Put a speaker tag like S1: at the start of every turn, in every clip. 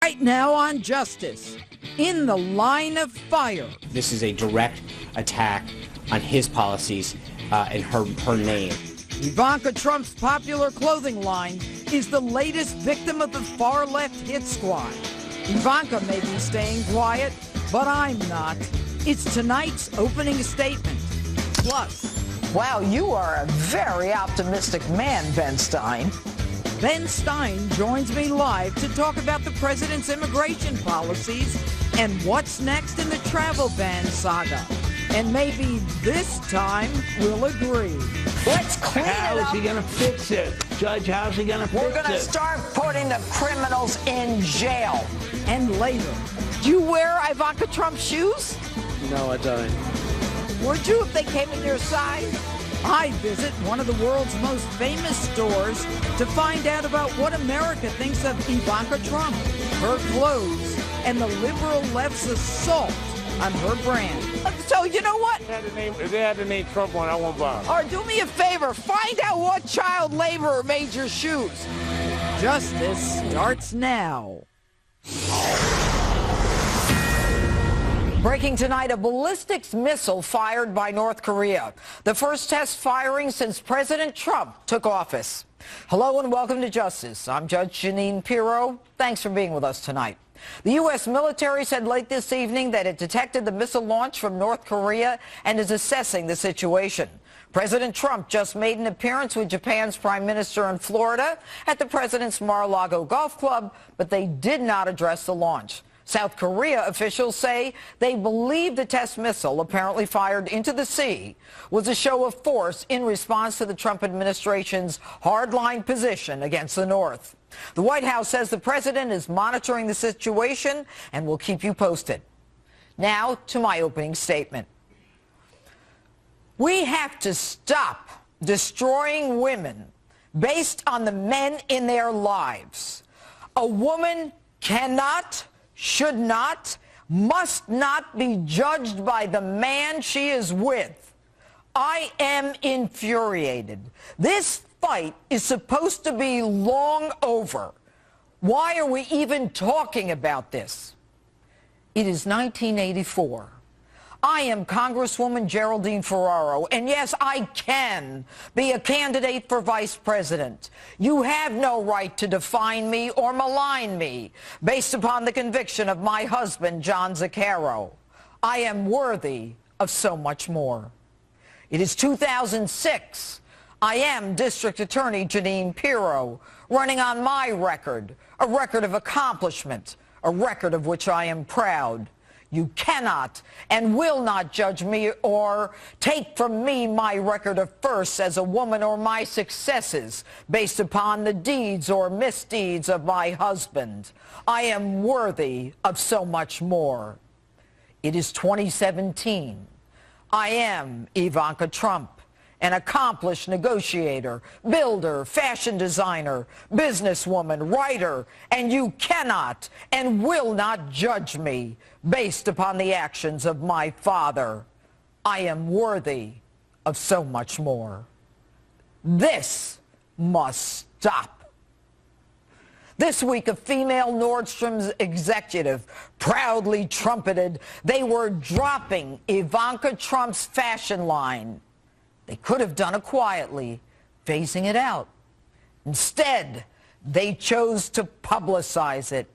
S1: Right now on Justice, in the line of fire.
S2: This is a direct attack on his policies and her name.
S1: Ivanka Trump's popular clothing line is the latest victim of the far-left hit squad. Ivanka may be staying quiet, but I'm not. It's tonight's opening statement. Plus,
S3: wow, you are a very optimistic man, Ben Stein.
S1: Ben Stein joins me live to talk about the president's immigration policies and what's next in the travel ban saga. And maybe this time we'll agree.
S3: Let's clean it up.
S4: How's he going to fix it? Judge, how's he going to fix it?
S3: We're going to start putting the criminals in jail.
S1: And later,
S5: do you wear Ivanka Trump's shoes?
S4: No, I don't.
S5: Would you if they came in your size?
S1: I visit one of the world's most famous stores to find out about what America thinks of Ivanka Trump, her clothes, and the liberal left's assault on her brand.
S5: So you know what?
S6: If they had the name Trump on, I won't buy them.
S5: Or do me a favor, find out what child laborer made your shoes.
S1: Justice starts now.
S3: Breaking tonight, a ballistics missile fired by North Korea. The first test firing since President Trump took office. Hello and welcome to Justice. I'm Judge Jeanine Pirro. Thanks for being with us tonight. The U.S. military said late this evening that it detected the missile launch from North Korea and is assessing the situation. President Trump just made an appearance with Japan's Prime Minister in Florida at the president's Mar-a-Lago Golf Club, but they did not address the launch. South Korea officials say they believe the test missile, apparently fired into the sea, was a show of force in response to the Trump administration's hardline position against the North. The White House says the president is monitoring the situation and will keep you posted. Now to my opening statement. We have to stop destroying women based on the men in their lives. A woman cannot, should not, must not be judged by the man she is with. I am infuriated. This fight is supposed to be long over. Why are we even talking about this? It is 1984. I am Congresswoman Geraldine Ferraro, and yes, I can be a candidate for vice president. You have no right to define me or malign me based upon the conviction of my husband, John Zaccaro. I am worthy of so much more. It is 2006. I am District Attorney Jeanine Pirro, running on my record, a record of accomplishment, a record of which I am proud. You cannot and will not judge me or take from me my record of firsts as a woman or my successes based upon the deeds or misdeeds of my husband. I am worthy of so much more. It is 2017. I am Ivanka Trump, an accomplished negotiator, builder, fashion designer, businesswoman, writer, and you cannot and will not judge me based upon the actions of my father. I am worthy of so much more. This must stop. This week, a female Nordstrom's executive proudly trumpeted they were dropping Ivanka Trump's fashion line. They could have done it quietly, phasing it out. Instead, they chose to publicize it.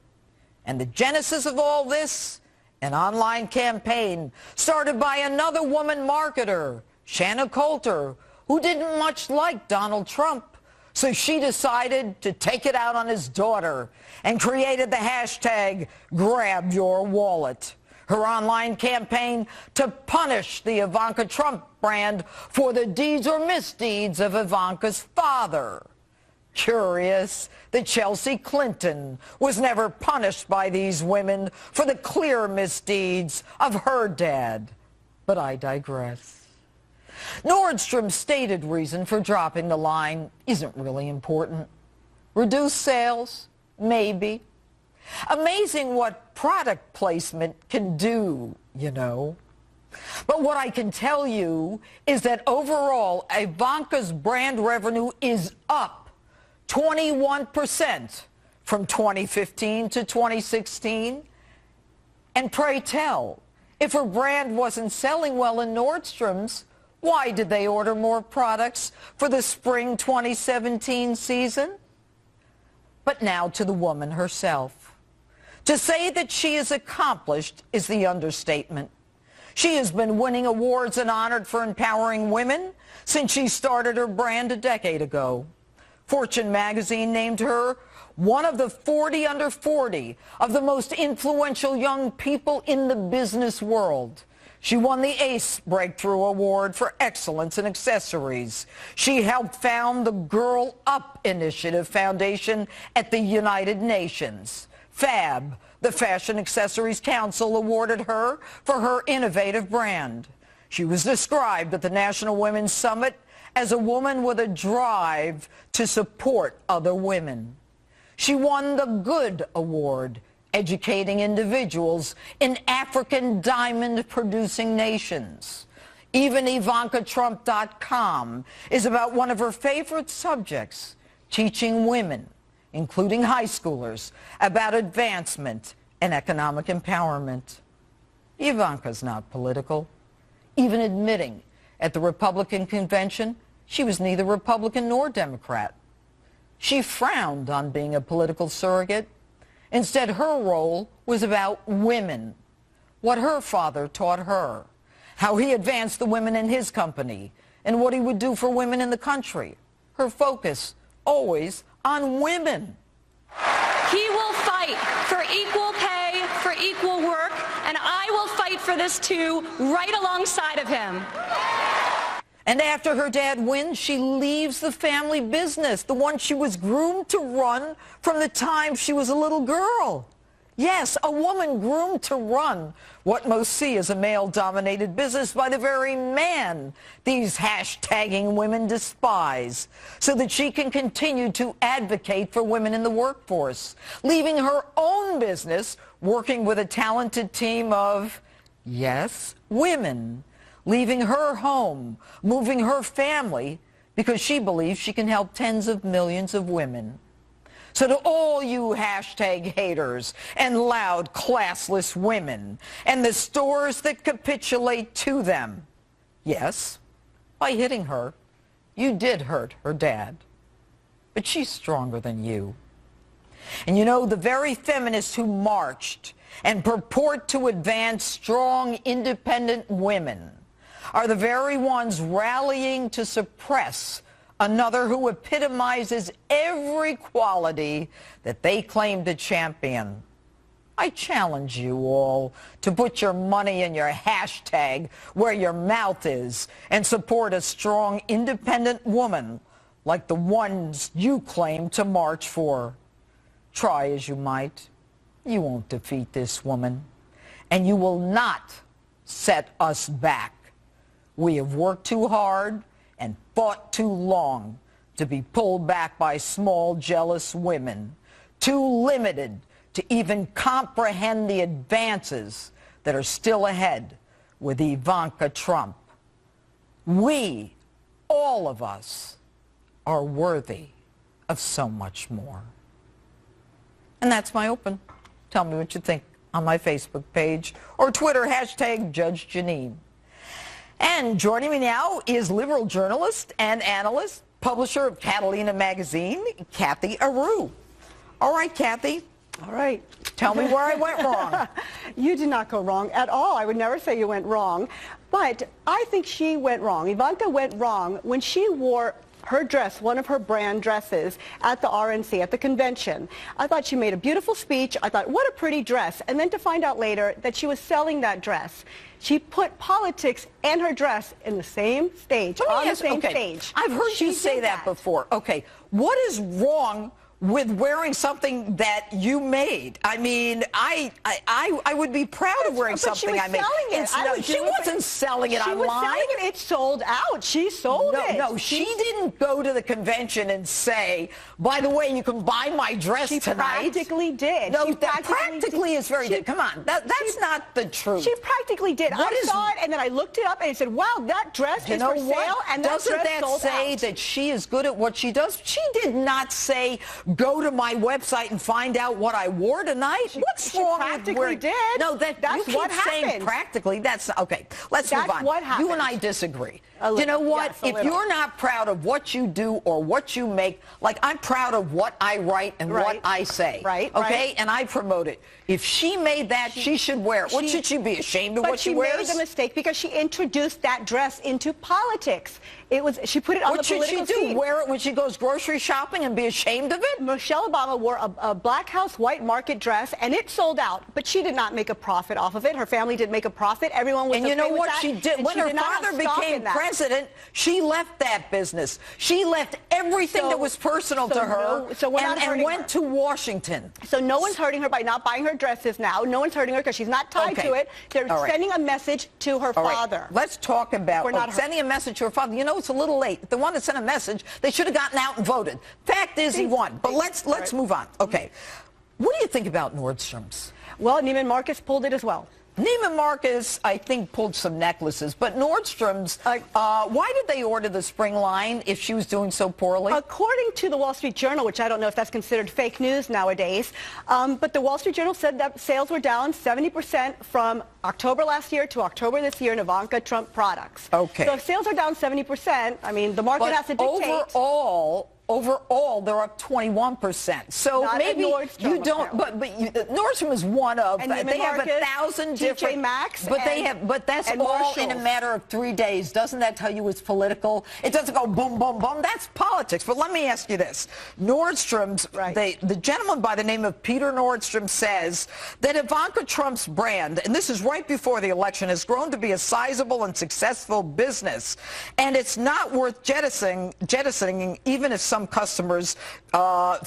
S3: And the genesis of all this, an online campaign started by another woman marketer, Shanna Coulter, who didn't much like Donald Trump. So she decided to take it out on his daughter and created the hashtag #GrabYourWallet. Her online campaign to punish the Ivanka Trump brand for the deeds or misdeeds of Ivanka's father. Curious that Chelsea Clinton was never punished by these women for the clear misdeeds of her dad. But I digress. Nordstrom's stated reason for dropping the line isn't really important. Reduced sales? Maybe. Amazing what product placement can do, you know. But what I can tell you is that overall, Ivanka's brand revenue is up 21% from 2015 to 2016? And pray tell, if her brand wasn't selling well in Nordstrom's, why did they order more products for the spring 2017 season? But now to the woman herself. To say that she is accomplished is the understatement. She has been winning awards and honored for empowering women since she started her brand a decade ago. Fortune magazine named her one of the 40 under 40 of the most influential young people in the business world. She won the ACE Breakthrough Award for Excellence in Accessories. She helped found the Girl Up Initiative Foundation at the United Nations. FAB, the Fashion Accessories Council, awarded her for her innovative brand. She was described at the National Women's Summit as a woman with a drive to support other women. She won the Good Award, educating individuals in African diamond-producing nations. Even IvankaTrump.com is about one of her favorite subjects, teaching women, including high schoolers, about advancement and economic empowerment. Ivanka's not political, even admitting at the Republican convention she was neither Republican nor Democrat. She frowned on being a political surrogate. Instead, her role was about women, what her father taught her, how he advanced the women in his company, and what he would do for women in the country. Her focus always on women.
S7: He will fight for equal pay, for equal work, and I will fight for this too, right alongside of him.
S3: And after her dad wins, she leaves the family business, the one she was groomed to run from the time she was a little girl. Yes, a woman groomed to run what most see as a male-dominated business by the very man these hashtagging women despise, so that she can continue to advocate for women in the workforce, leaving her own business, working with a talented team of, yes, women, leaving her home, moving her family, because she believes she can help tens of millions of women. So to all you hashtag haters and loud, classless women and the stores that capitulate to them, yes, by hitting her, you did hurt her dad. But she's stronger than you. And you know, the very feminists who marched and purport to advance strong, independent women are the very ones rallying to suppress another who epitomizes every quality that they claim to champion. I challenge you all to put your money and your hashtag where your mouth is and support a strong, independent woman like the ones you claim to march for. Try as you might, you won't defeat this woman, and you will not set us back. We have worked too hard and fought too long to be pulled back by small, jealous women, too limited to even comprehend the advances that are still ahead with Ivanka Trump. We, all of us, are worthy of so much more. And that's my open. Tell me what you think on my Facebook page or Twitter, hashtag Judge Jeanine. And joining me now is liberal journalist and analyst, publisher of Catalina Magazine, Kathy Aru. All right, Kathy.
S8: All right.
S3: Tell me where I went wrong.
S8: You did not go wrong at all. I would never say you went wrong. But I think she went wrong. Ivanka went wrong when she wore her dress, one of her brand dresses, at the RNC, at the convention. I thought she made a beautiful speech. I thought, what a pretty dress. And then to find out later that she was selling that dress. She put politics and her dress in the same stage, on the same stage.
S3: I've heard you say that before. Okay, what is wrong with wearing something that you made? I mean, I would be proud of wearing something I made. She wasn't selling it online.
S8: She was selling it. It sold out. She sold it.
S3: No, she didn't go to the convention and say, by the way, you can buy my dress tonight.
S8: She practically did.
S3: No, that practically is very good. Come on, that's not the truth.
S8: She practically did. I saw it, and then I looked it up, and I said, wow, that dress is for sale, and that dress sold out.
S3: Doesn't that say that she is good at what she does? She did not say, go to my website and find out what I wore tonight? What's wrong with wearing?
S8: Did.
S3: No, that's you keep
S8: what
S3: saying
S8: happened.
S3: Practically. That's okay. Let's move on.
S8: What happened.
S3: You and I disagree.
S8: You
S3: know what?
S8: Yes,
S3: if you're not proud of what you do or what you make, like I'm proud of what I write and what I say.
S8: Right.
S3: Okay.
S8: Right.
S3: And I promote it. If she made that, she should wear it. What should she be ashamed of what she wears?
S8: But she made a mistake because she introduced that dress into politics. She put it on the political scene.
S3: What should she do? Wear it when she goes grocery shopping and be ashamed of it?
S8: Michelle Obama wore a Black House white market dress, and it sold out. But she did not make a profit off of it. Her family didn't make a profit. Everyone was
S3: And you know what she did?
S8: And
S3: when her father became president, she left that business. She left everything that was personal to her and went to Washington.
S8: So no one's hurting her by not buying her dresses now. No one's hurting her because she's not tied to it. They're sending a message to her father.
S3: Let's talk about sending a message to her father. You know, it's a little late. If they wanted to send a message, they should have gotten out and voted. Fact is, he won. But let's move on. Okay. What do you think about Nordstrom's?
S8: Well, Neiman Marcus pulled it as well.
S3: Neiman Marcus, I think, pulled some necklaces, but Nordstrom's, why did they order the spring line if she was doing so poorly?
S8: According to the Wall Street Journal, which I don't know if that's considered fake news nowadays, but the Wall Street Journal said that sales were down 70% from October last year to October this year in Ivanka Trump products.
S3: Okay.
S8: So if sales are down 70%, I mean, the market has to dictate.
S3: Overall, they're up 21%. So
S8: Not
S3: maybe
S8: Nordstrom,
S3: you don't. But Nordstrom is one of.
S8: And
S3: they have 1,000 different.
S8: TJ Maxx.
S3: But they have. But that's all
S8: Marshalls.
S3: in a matter of 3 days. Doesn't that tell you it's political? It doesn't go boom, boom, boom. That's politics. But let me ask you this: Nordstrom's. The gentleman by the name of Peter Nordstrom says that Ivanka Trump's brand, and this is right before the election, has grown to be a sizable and successful business, and it's not worth jettisoning even if some customers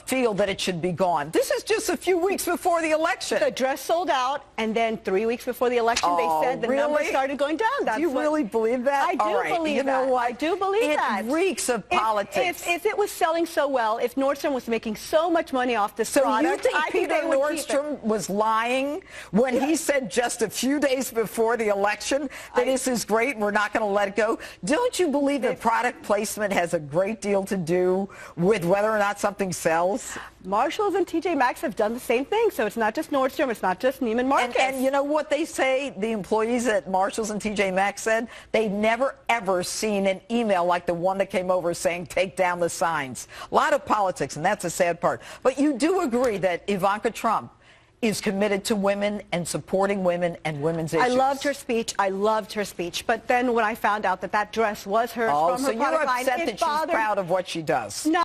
S3: feel that it should be gone. This is just a few weeks before the election.
S8: The dress sold out, and then 3 weeks before the election, they said the numbers started going down.
S3: Do you really believe that?
S8: I do believe that.
S3: You know what?
S8: I do believe that.
S3: It reeks of politics.
S8: If it was selling so well, if Nordstrom was making so much money off this product,
S3: you think Peter Nordstrom was lying when he said just a few days before the election that this is great and we're not going to let it go? Don't you believe that product placement has a great deal to do with whether or not something sells?
S8: Marshalls and TJ Maxx have done the same thing, so it's not just Nordstrom, it's not just Neiman Marcus.
S3: And you know what they say, the employees at Marshalls and TJ Maxx said? They've never, ever seen an email like the one that came over saying, take down the signs. A lot of politics, and that's the sad part. But you do agree that Ivanka Trump is committed to women and supporting women and women's issues.
S8: I loved her speech. I loved her speech. But then when I found out that that dress was hers from her product line,
S3: so you're upset that she's proud of what she does.
S8: No.